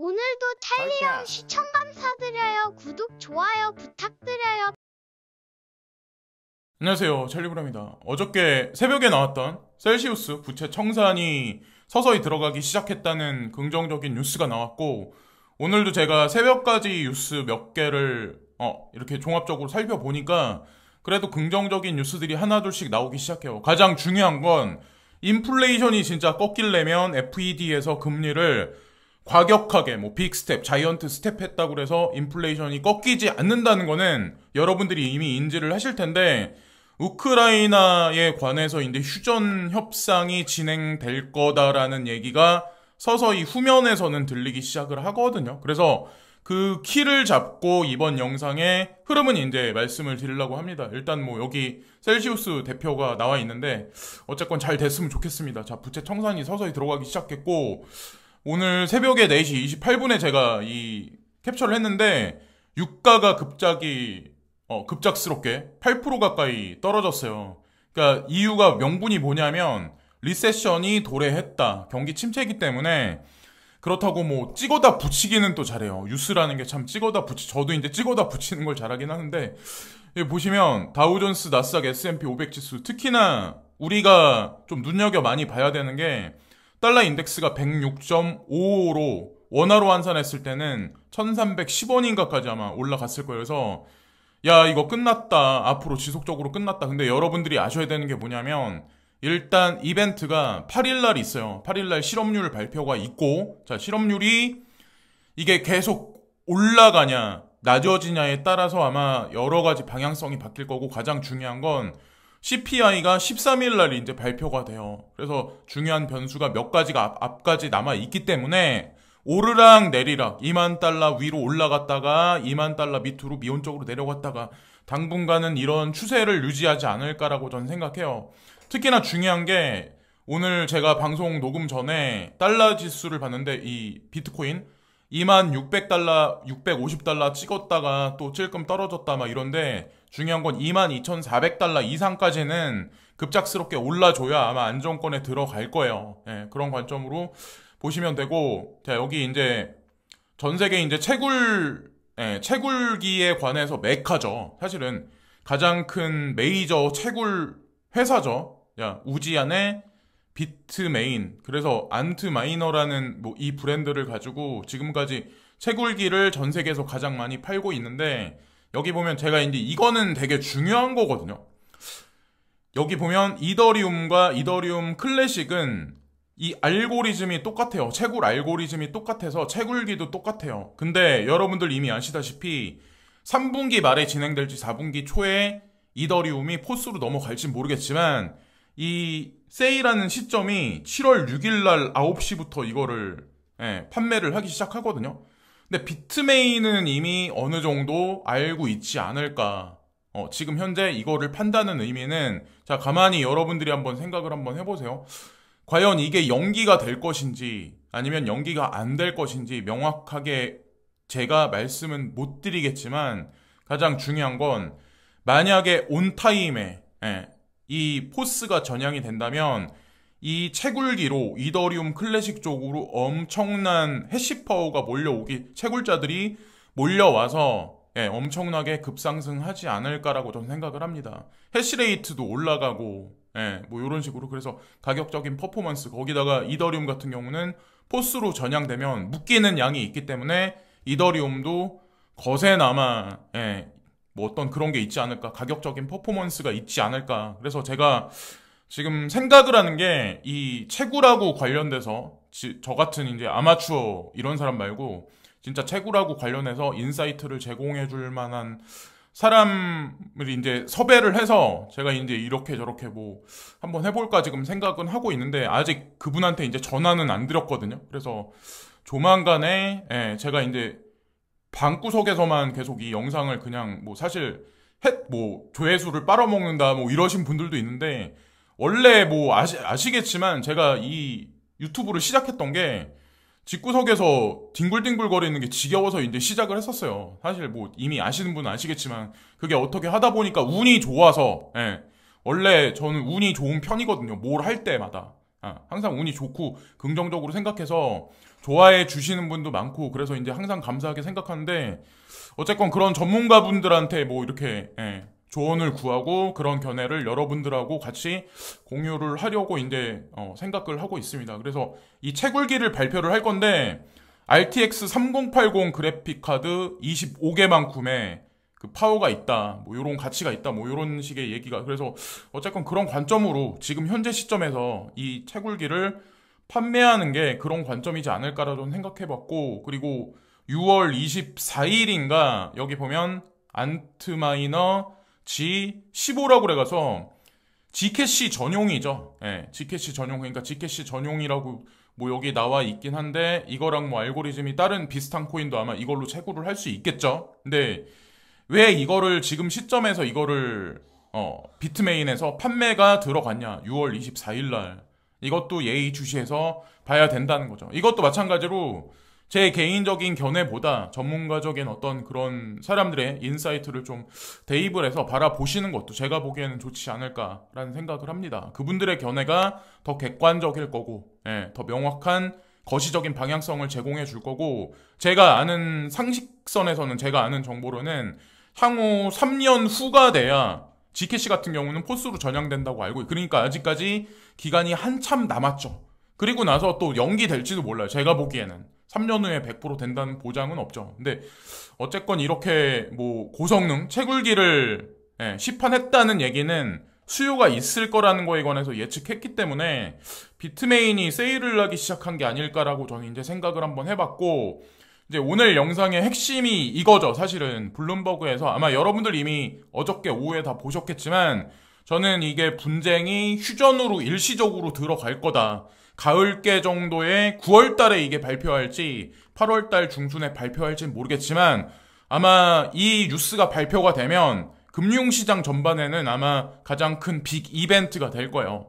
오늘도 찰리형 시청 감사드려요. 구독, 좋아요 부탁드려요. 안녕하세요, 찰리브라입니다. 어저께 새벽에 나왔던 셀시우스 부채 청산이 서서히 들어가기 시작했다는 긍정적인 뉴스가 나왔고, 오늘도 제가 새벽까지 뉴스 몇 개를 이렇게 종합적으로 살펴보니까 그래도 긍정적인 뉴스들이 하나둘씩 나오기 시작해요. 가장 중요한 건 인플레이션이 진짜 꺾이려면 FED에서 금리를 과격하게 빅스텝, 자이언트 스텝 했다고 해서 인플레이션이 꺾이지 않는다는 거는 여러분들이 이미 인지를 하실 텐데, 우크라이나에 관해서 이제 휴전 협상이 진행될 거다라는 얘기가 서서히 후면에서는 들리기 시작을 하거든요. 그래서 그 키를 잡고 이번 영상의 흐름은 이제 말씀을 드리려고 합니다. 일단 여기 셀시우스 대표가 나와 있는데 어쨌건 잘 됐으면 좋겠습니다. 자, 부채 청산이 서서히 들어가기 시작했고, 오늘 새벽에 4시 28분에 제가 이 캡처를 했는데 유가가 급작스럽게 8% 가까이 떨어졌어요. 그러니까 이유가 명분이 뭐냐면 리세션이 도래했다. 경기 침체이기 때문에. 그렇다고 찍어다 붙이기는 또 잘해요. 뉴스라는 게 참 저도 이제 찍어다 붙이는 걸 잘하긴 하는데, 여기 보시면 다우존스, 나스닥, S&P 500 지수, 특히나 우리가 좀 눈여겨 많이 봐야 되는 게 달러 인덱스가 106.55로 원화로 환산했을 때는 1310원인가까지 아마 올라갔을 거예요. 그래서 야, 이거 끝났다. 앞으로 지속적으로 끝났다. 근데 여러분들이 아셔야 되는 게 뭐냐면, 일단 이벤트가 8일날 있어요. 8일날 실업률 발표가 있고, 자, 실업률이 이게 계속 올라가냐 낮아지냐에 따라서 아마 여러 가지 방향성이 바뀔 거고, 가장 중요한 건 CPI가 13일날 이제 발표가 돼요. 그래서 중요한 변수가 몇 가지가 앞까지 남아 있기 때문에 오르락 내리락 2만 달러 위로 올라갔다가 2만 달러 밑으로 미온적으로 내려갔다가 당분간은 이런 추세를 유지하지 않을까라고 저는 생각해요. 특히나 중요한 게, 오늘 제가 방송 녹음 전에 달러 지수를 봤는데 이 비트코인 2만 600달러, 650달러 찍었다가 또 찔끔 떨어졌다 이런데, 중요한 건 2만 2,400달러 이상까지는 급작스럽게 올라줘야 아마 안정권에 들어갈 거예요. 예, 그런 관점으로 보시면 되고, 자, 여기 이제 전 세계 이제 채굴기에 관해서 메카죠. 사실은 가장 큰 메이저 채굴 회사죠. 야, 우지안의 비트메인, 그래서 안트마이너라는 이 브랜드를 가지고 지금까지 채굴기를 전 세계에서 가장 많이 팔고 있는데, 여기 보면 제가 이제 이거는 되게 중요한 거거든요. 여기 보면 이더리움과 이더리움 클래식은 이 알고리즘이 똑같아요. 채굴 알고리즘이 똑같아서 채굴기도 똑같아요. 근데 여러분들 이미 아시다시피 3분기 말에 진행될지 4분기 초에 이더리움이 포스로 넘어갈지 모르겠지만, 이 세일하는 시점이 7월 6일 날 9시부터 이거를 판매를 하기 시작하거든요. 근데 비트메인은 이미 어느 정도 알고 있지 않을까. 지금 현재 이거를 판다는 의미는, 자, 가만히 여러분들이 한번 생각을 한번 해보세요. 과연 이게 연기가 될 것인지 아니면 연기가 안 될 것인지 명확하게 제가 말씀은 못 드리겠지만, 가장 중요한 건 만약에 온타임에 이 포스가 전향이 된다면 이 채굴기로 이더리움 클래식 쪽으로 엄청난 해시파워가 채굴자들이 몰려와서 엄청나게 급상승하지 않을까라고 저는 생각을 합니다. 해시레이트도 올라가고 이런 식으로. 그래서 가격적인 퍼포먼스, 거기다가 이더리움 같은 경우는 포스로 전향되면 묶이는 양이 있기 때문에 이더리움도 거세나마 어떤 그런 게 있지 않을까, 가격적인 퍼포먼스가 있지 않을까. 그래서 제가 지금 생각을 하는 게, 이 채굴하고 관련돼서 저 같은 이제 아마추어 이런 사람 말고 진짜 채굴하고 관련해서 인사이트를 제공해 줄 만한 사람을 이제 섭외를 해서 제가 이제 이렇게 저렇게 한번 해볼까 지금 생각은 하고 있는데, 아직 그분한테 이제 전화는 안 드렸거든요. 그래서 조만간에 제가 이제 방구석에서만 계속 이 영상을 그냥 사실 조회수를 빨아먹는다 이러신 분들도 있는데, 원래 아시겠지만 제가 이 유튜브를 시작했던 게 집구석에서 뒹굴뒹굴거리는 게 지겨워서 이제 시작을 했었어요. 사실 이미 아시는 분은 아시겠지만, 그게 어떻게 하다 보니까 운이 좋아서, 원래 저는 운이 좋은 편이거든요. 뭘 할 때마다 항상 운이 좋고 긍정적으로 생각해서 좋아해 주시는 분도 많고 그래서 이제 항상 감사하게 생각하는데 어쨌건 그런 전문가분들한테 뭐 이렇게 조언을 구하고 그런 견해를 여러분들하고 같이 공유를 하려고 이제 생각을 하고 있습니다. 그래서 이 채굴기를 발표를 할 건데 RTX 3080 그래픽 카드 25개만 구매 그 파워가 있다, 뭐 이런 가치가 있다, 뭐 이런 식의 얘기가 그래서 어쨌건 그런 관점으로 지금 현재 시점에서 이 채굴기를 판매하는 게 그런 관점이지 않을까라고 생각해봤고 그리고 6월 24일인가 여기 보면 안트마이너 G15라고 그래가서 G캐시 전용이죠. G캐시 전용 그러니까 G캐시 전용이라고 뭐 여기 나와 있긴 한데 이거랑 뭐 알고리즘이 다른 비슷한 코인도 아마 이걸로 채굴을 할 수 있겠죠. 근데 왜 이거를 지금 시점에서 이거를 비트메인에서 판매가 들어갔냐 6월 24일 날 이것도 예의주시해서 봐야 된다는 거죠. 이것도 마찬가지로 제 개인적인 견해보다 전문가적인 어떤 그런 사람들의 인사이트를 좀 대입을 해서 바라보시는 것도 제가 보기에는 좋지 않을까라는 생각을 합니다. 그분들의 견해가 더 객관적일 거고 더 명확한 거시적인 방향성을 제공해 줄 거고 제가 아는 상식선에서는 제가 아는 정보로는 향후 3년 후가 돼야 G캐시 같은 경우는 포스로 전향된다고 알고 그러니까 아직까지 기간이 한참 남았죠. 그리고 나서 또 연기될지도 몰라요. 제가 보기에는 3년 후에 100% 된다는 보장은 없죠. 근데 어쨌건 이렇게 뭐 고성능 채굴기를 시판했다는 얘기는 수요가 있을 거라는 거에 관해서 예측했기 때문에 비트메인이 세일을 하기 시작한 게 아닐까라고 저는 이제 생각을 한번 해봤고 이제 오늘 영상의 핵심이 이거죠. 사실은 블룸버그에서 아마 여러분들 이미 어저께 오후에 다 보셨겠지만 저는 이게 분쟁이 휴전으로 일시적으로 들어갈 거다. 가을께 정도에 9월 달에 이게 발표할지 8월 달 중순에 발표할지는 모르겠지만 아마 이 뉴스가 발표가 되면 금융시장 전반에는 아마 가장 큰 빅 이벤트가 될 거예요.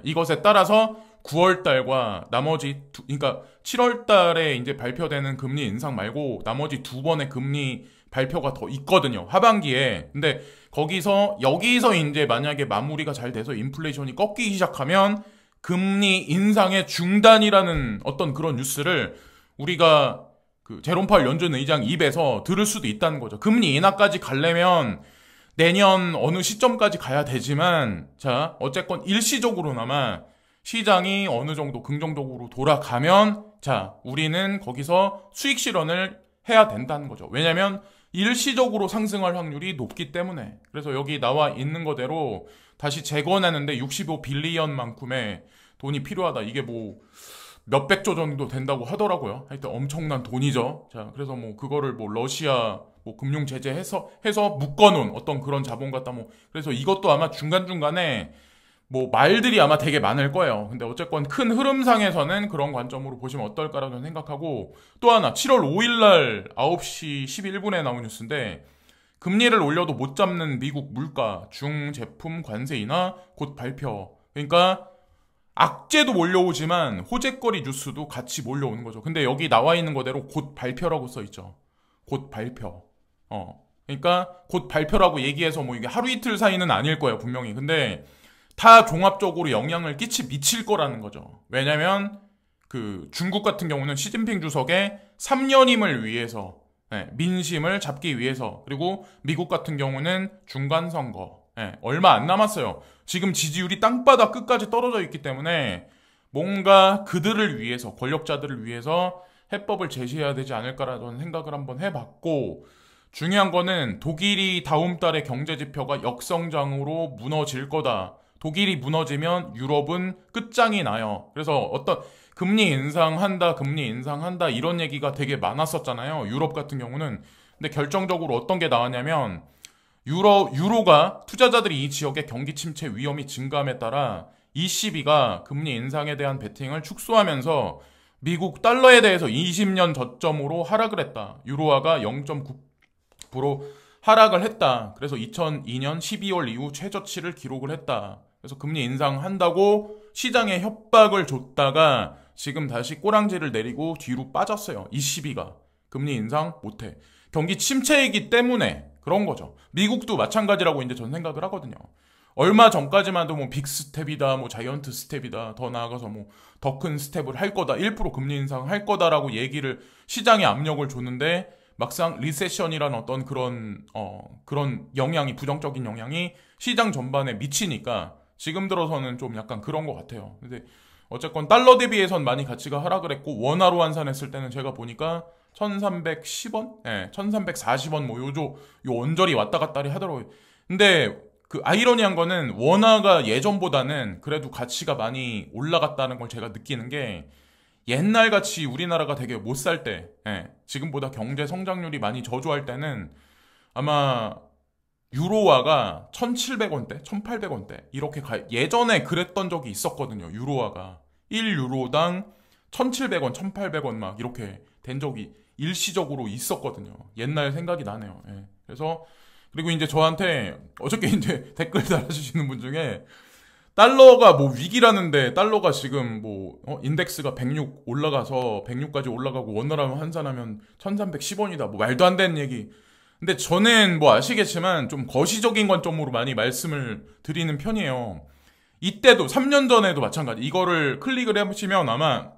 이것에 따라서 9월 달과 나머지 그러니까 7월 달에 이제 발표되는 금리 인상 말고 나머지 두 번의 금리 발표가 더 있거든요. 하반기에. 근데 여기서 이제 만약에 마무리가 잘 돼서 인플레이션이 꺾이기 시작하면 금리 인상의 중단이라는 어떤 그런 뉴스를 우리가 그 제롬 파월 연준 의장 입에서 들을 수도 있다는 거죠. 금리 인하까지 가려면 내년 어느 시점까지 가야 되지만 자 어쨌건 일시적으로나마 시장이 어느 정도 긍정적으로 돌아가면 자 우리는 거기서 수익 실현을 해야 된다는 거죠. 왜냐면 일시적으로 상승할 확률이 높기 때문에. 그래서 여기 나와 있는 거대로 다시 재건하는데 65빌리언만큼의 돈이 필요하다. 이게 뭐 몇백조 정도 된다고 하더라고요. 하여튼 엄청난 돈이죠. 자, 그래서 뭐 그거를 뭐 러시아 뭐 금융 제재해서 묶어놓은 어떤 그런 자본 같다. 뭐 그래서 이것도 아마 중간중간에 뭐 말들이 아마 되게 많을 거예요. 근데 어쨌건 큰 흐름상에서는 그런 관점으로 보시면 어떨까라는 생각하고 또 하나 7월 5일날 9시 11분에 나온 뉴스인데 금리를 올려도 못 잡는 미국 물가 중제품 관세 인하 곧 발표. 그러니까 악재도 몰려오지만 호재거리 뉴스도 같이 몰려오는 거죠. 근데 여기 나와 있는 거대로 곧 발표라고 써있죠. 곧 발표. 그러니까 곧 발표라고 얘기해서 뭐 이게 하루 이틀 사이는 아닐 거예요. 분명히. 근데 다 종합적으로 영향을 미칠 거라는 거죠. 왜냐면 그 중국 같은 경우는 시진핑 주석의 3년임을 위해서 민심을 잡기 위해서 그리고 미국 같은 경우는 중간선거 얼마 안 남았어요. 지금 지지율이 땅바닥 끝까지 떨어져 있기 때문에 뭔가 그들을 위해서 권력자들을 위해서 해법을 제시해야 되지 않을까라는 생각을 한번 해봤고 중요한 거는 독일이 다음 달에 경제지표가 역성장으로 무너질 거다. 독일이 무너지면 유럽은 끝장이 나요. 그래서 어떤 금리 인상한다 이런 얘기가 되게 많았었잖아요. 유럽 같은 경우는. 근데 결정적으로 어떤 게 나왔냐면 유로가 투자자들이 이 지역의 경기 침체 위험이 증가함에 따라 ECB가 금리 인상에 대한 베팅을 축소하면서 미국 달러에 대해서 20년 저점으로 하락을 했다. 유로화가 0.9% 하락을 했다. 그래서 2002년 12월 이후 최저치를 기록을 했다. 그래서 금리 인상한다고 시장에 협박을 줬다가 지금 다시 꼬랑지를 내리고 뒤로 빠졌어요. ECB가. 금리 인상 못해. 경기 침체이기 때문에 그런 거죠. 미국도 마찬가지라고 이제 전 생각을 하거든요. 얼마 전까지만 해도 뭐 빅스텝이다, 뭐 자이언트 스텝이다, 더 나아가서 뭐 더 큰 스텝을 할 거다, 1% 금리 인상 할 거다라고 얘기를 시장에 압력을 줬는데 막상 리세션이란 어떤 그런 영향이, 부정적인 영향이 시장 전반에 미치니까 지금 들어서는 좀 약간 그런 것 같아요. 근데 어쨌건 달러 대비해선 많이 가치가 하락을 했고, 원화로 환산했을 때는 제가 보니까 1310원? 예, 1340원 뭐 요 언저리 왔다 갔다 하더라고요. 근데 그 아이러니한 거는 원화가 예전보다는 그래도 가치가 많이 올라갔다는 걸 제가 느끼는 게, 옛날 같이 우리나라가 되게 못 살 때, 예, 지금보다 경제 성장률이 많이 저조할 때는 아마 유로화가 1700원대, 1800원대 이렇게 예전에 그랬던 적이 있었거든요. 유로화가 1유로당 1700원, 1800원 막 이렇게 된 적이 일시적으로 있었거든요. 옛날 생각이 나네요. 예. 그래서 그리고 이제 저한테 어저께 이제 댓글 달아주시는 분 중에 달러가 뭐 위기라는데, 달러가 지금 뭐 인덱스가 106 올라가서 106까지 올라가고 원화로 환산하면 1310원이다, 뭐 말도 안 되는 얘기. 근데 저는 뭐 아시겠지만 좀 거시적인 관점으로 많이 말씀을 드리는 편이에요. 이때도 3년 전에도 마찬가지. 이거를 클릭을 해보시면 아마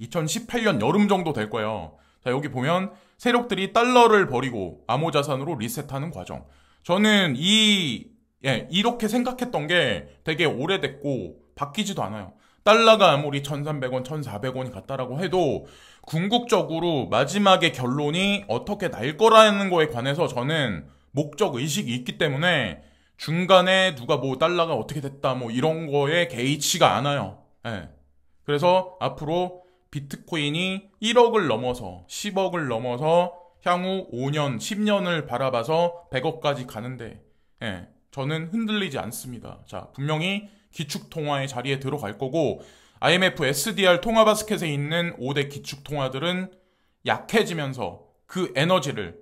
2018년 여름 정도 될 거예요. 자, 여기 보면 세력들이 달러를 버리고 암호자산으로 리셋하는 과정. 저는 이렇게 생각했던 게 되게 오래됐고 바뀌지도 않아요. 달러가 아무리 1300원, 1400원이 같다라고 해도 궁극적으로 마지막에 결론이 어떻게 날 거라는 거에 관해서 저는 목적 의식이 있기 때문에 중간에 누가 뭐 달러가 어떻게 됐다 뭐 이런 거에 개의치가 않아요. 예. 그래서 앞으로 비트코인이 1억을 넘어서 10억을 넘어서 향후 5년, 10년을 바라봐서 100억까지 가는데, 예, 저는 흔들리지 않습니다. 자, 분명히 기축통화의 자리에 들어갈 거고, IMF SDR 통화바스켓에 있는 5대 기축통화들은 약해지면서 그 에너지를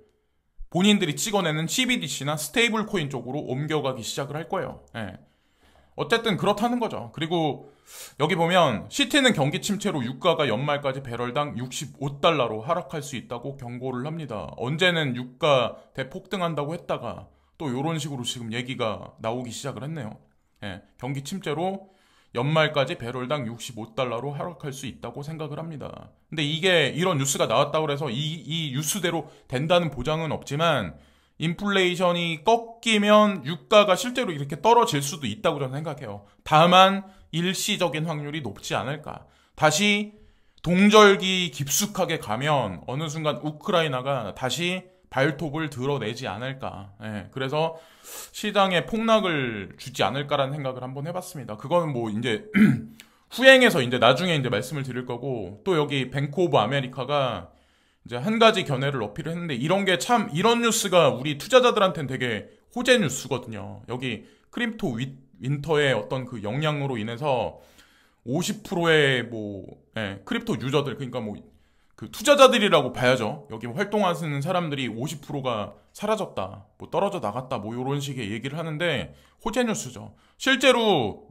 본인들이 찍어내는 CBDC나 스테이블 코인 쪽으로 옮겨가기 시작을 할 거예요. 예. 어쨌든 그렇다는 거죠. 그리고 여기 보면 시티는 경기 침체로 유가가 연말까지 배럴당 65달러로 하락할 수 있다고 경고를 합니다. 언제는 유가 대폭등한다고 했다가 또 이런 식으로 지금 얘기가 나오기 시작을 했네요. 예, 경기 침체로 연말까지 배럴당 65달러로 하락할 수 있다고 생각을 합니다. 근데 이게 이런 뉴스가 나왔다고 해서 이 뉴스대로 된다는 보장은 없지만, 인플레이션이 꺾이면 유가가 실제로 이렇게 떨어질 수도 있다고 저는 생각해요. 다만 일시적인 확률이 높지 않을까. 다시 동절기 깊숙하게 가면 어느 순간 우크라이나가 다시 발톱을 드러내지 않을까. 예, 그래서 시장에 폭락을 주지 않을까라는 생각을 한번 해봤습니다. 그거는 뭐 이제 후행해서 이제 나중에 이제 말씀을 드릴 거고, 또 여기 뱅크 오브 아메리카가 이제 한 가지 견해를 어필을 했는데, 이런 게 참, 이런 뉴스가 우리 투자자들한테는 되게 호재 뉴스거든요. 여기 크립토 윈터의 어떤 그 영향으로 인해서 50%의 뭐, 예, 크립토 유저들, 그러니까 뭐, 그 투자자들이라고 봐야죠. 여기 활동하시는 사람들이 50%가 사라졌다, 뭐 떨어져 나갔다, 뭐 이런 식의 얘기를 하는데 호재 뉴스죠. 실제로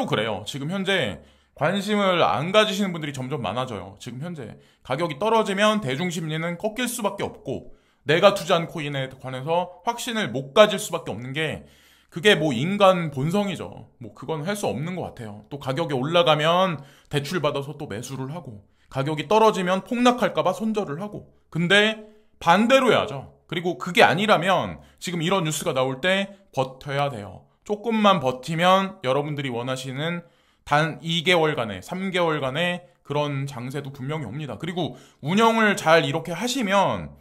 그래요. 지금 현재 관심을 안 가지시는 분들이 점점 많아져요. 지금 현재 가격이 떨어지면 대중 심리는 꺾일 수밖에 없고, 내가 투자한 코인에 관해서 확신을 못 가질 수밖에 없는 게, 그게 뭐 인간 본성이죠. 뭐 그건 할 수 없는 것 같아요. 또 가격이 올라가면 대출받아서 또 매수를 하고, 가격이 떨어지면 폭락할까봐 손절을 하고. 근데 반대로 해야죠. 그리고 그게 아니라면 지금 이런 뉴스가 나올 때 버텨야 돼요. 조금만 버티면 여러분들이 원하시는 단 2개월간의, 3개월간의 그런 장세도 분명히 옵니다. 그리고 운영을 잘 이렇게 하시면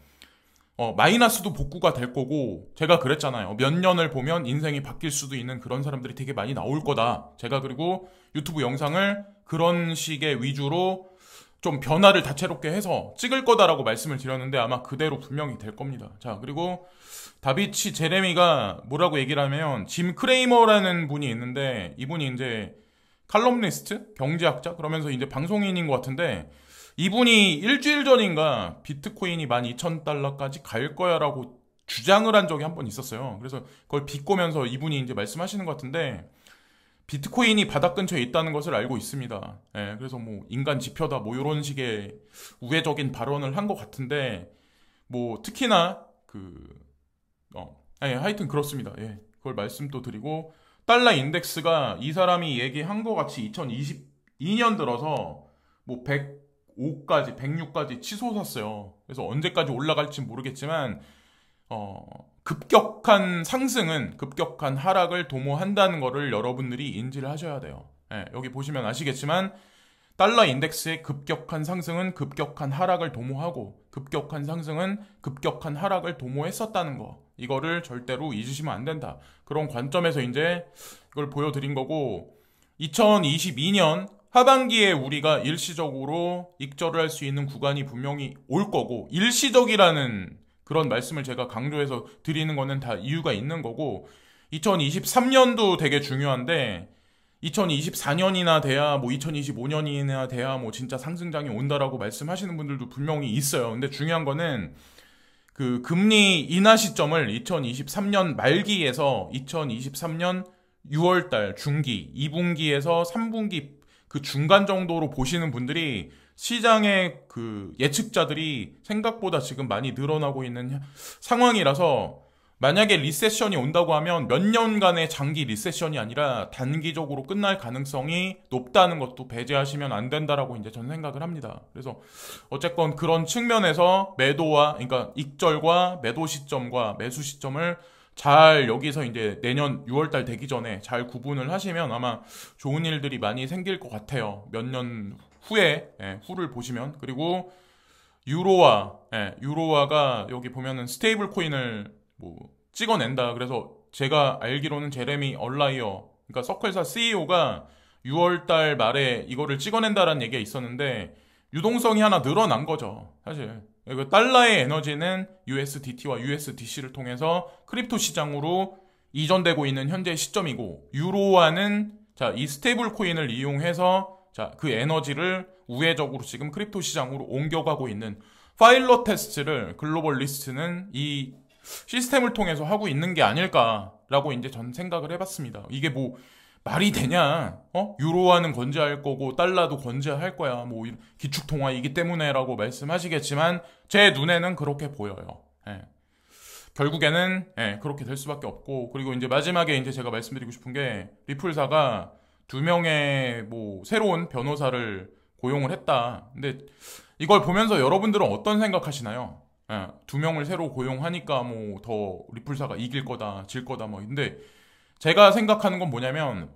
마이너스도 복구가 될 거고, 제가 그랬잖아요. 몇 년을 보면 인생이 바뀔 수도 있는 그런 사람들이 되게 많이 나올 거다. 제가 그리고 유튜브 영상을 그런 식의 위주로 좀 변화를 다채롭게 해서 찍을 거다라고 말씀을 드렸는데, 아마 그대로 분명히 될 겁니다. 자, 그리고 다비치 제레미가 뭐라고 얘기를 하면, 짐 크레이머라는 분이 있는데, 이분이 이제 칼럼니스트? 경제학자? 그러면서 이제 방송인인 것 같은데, 이분이 일주일 전인가 비트코인이 12,000달러까지 갈 거야 라고 주장을 한 적이 한 번 있었어요. 그래서 그걸 비꼬면서 이분이 이제 말씀하시는 것 같은데, 비트코인이 바닥 근처에 있다는 것을 알고 있습니다. 예, 그래서 뭐 인간 지표다 뭐 이런 식의 우회적인 발언을 한 것 같은데, 뭐 특히나 하여튼 그렇습니다. 예, 그걸 말씀 또 드리고, 달러 인덱스가 이 사람이 얘기한 것 같이 2022년 들어서 뭐 105까지 106까지 치솟았어요. 그래서 언제까지 올라갈지 모르겠지만 급격한 상승은 급격한 하락을 도모한다는 거를 여러분들이 인지를 하셔야 돼요. 예, 여기 보시면 아시겠지만 달러 인덱스의 급격한 상승은 급격한 하락을 도모하고 급격한 상승은 급격한 하락을 도모했었다는 거, 이거를 절대로 잊으시면 안 된다. 그런 관점에서 이제 이걸 보여드린 거고, 2022년 하반기에 우리가 일시적으로 익절을 할 수 있는 구간이 분명히 올 거고, 일시적이라는 그런 말씀을 제가 강조해서 드리는 거는 다 이유가 있는 거고, 2023년도 되게 중요한데 2024년이나 돼야 뭐 2025년이나 돼야 뭐 진짜 상승장이 온다라고 말씀하시는 분들도 분명히 있어요. 근데 중요한 거는 그 금리 인하 시점을 2023년 말기에서 2023년 6월달 중기, 2분기에서 3분기 그 중간 정도로 보시는 분들이 시장의 그 예측자들이 생각보다 지금 많이 늘어나고 있는 상황이라서, 만약에 리세션이 온다고 하면 몇 년간의 장기 리세션이 아니라 단기적으로 끝날 가능성이 높다는 것도 배제하시면 안 된다라고 이제 저는 생각을 합니다. 그래서 어쨌건 그런 측면에서 매도와, 그러니까 익절과 매도 시점과 매수 시점을 잘 여기서 이제 내년 6월달 되기 전에 잘 구분을 하시면 아마 좋은 일들이 많이 생길 것 같아요. 몇 년 후에, 후를 보시면. 그리고 유로화가 여기 보면은 스테이블 코인을 뭐 찍어낸다. 그래서 제가 알기로는 제레미 얼라이어, 그러니까 서클사 CEO가 6월달 말에 이거를 찍어낸다라는 얘기가 있었는데 유동성이 하나 늘어난 거죠, 사실. 달러의 에너지는 USDT와 USDC를 통해서 크립토 시장으로 이전되고 있는 현재 시점이고, 유로화는 이 스테이블 코인을 이용해서 그 에너지를 우회적으로 지금 크립토 시장으로 옮겨가고 있는 파일럿 테스트를 글로벌 리스트는 이 시스템을 통해서 하고 있는 게 아닐까라고 이제 전 생각을 해봤습니다. 이게 뭐 말이 되냐? 유로화는 건재할 거고 달러도 건재할 거야. 뭐 기축통화이기 때문에라고 말씀하시겠지만 제 눈에는 그렇게 보여요. 결국에는 그렇게 될 수밖에 없고, 그리고 이제 마지막에 이제 제가 말씀드리고 싶은 게, 리플사가 2명의 뭐 새로운 변호사를 고용을 했다. 근데 이걸 보면서 여러분들은 어떤 생각하시나요? 2명을 새로 고용하니까 뭐 더 리플사가 이길 거다, 질 거다 뭐. 근데 제가 생각하는 건 뭐냐면,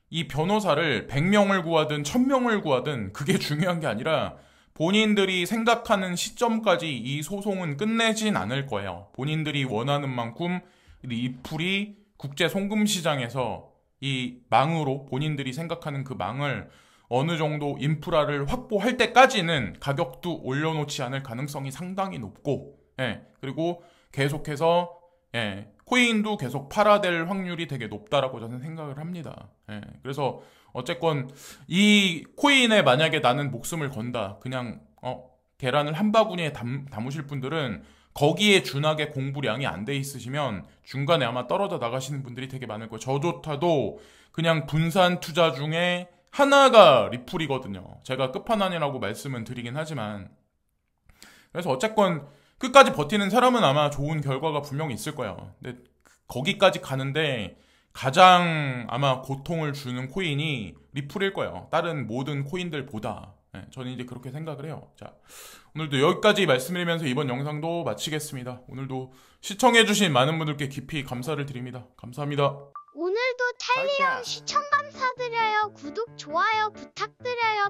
이 변호사를 100명을 구하든 1000명을 구하든 그게 중요한 게 아니라 본인들이 생각하는 시점까지 이 소송은 끝내진 않을 거예요. 본인들이 원하는 만큼 리플이 국제 송금 시장에서 이 망으로, 본인들이 생각하는 그 망을 어느 정도 인프라를 확보할 때까지는 가격도 올려놓지 않을 가능성이 상당히 높고, 그리고 계속해서 코인도 계속 팔아될 확률이 되게 높다라고 저는 생각을 합니다. 그래서 어쨌건 이 코인에 만약에 나는 목숨을 건다, 그냥 계란을 한 바구니에 담으실 분들은 거기에 준하게 공부량이 안 돼 있으시면 중간에 아마 떨어져 나가시는 분들이 되게 많을 거예요. 저조차도 그냥 분산 투자 중에 하나가 리플이거든요. 제가 끝판왕이라고 말씀은 드리긴 하지만. 그래서 어쨌건 끝까지 버티는 사람은 아마 좋은 결과가 분명히 있을 거예요. 근데 거기까지 가는데 가장 아마 고통을 주는 코인이 리플일 거예요. 다른 모든 코인들보다. 저는 이제 그렇게 생각을 해요. 자, 오늘도 여기까지 말씀드리면서 이번 영상도 마치겠습니다. 오늘도 시청해주신 많은 분들께 깊이 감사를 드립니다. 감사합니다. 오늘도 탈리움 시청 감사드려요. 구독, 좋아요 부탁드려요.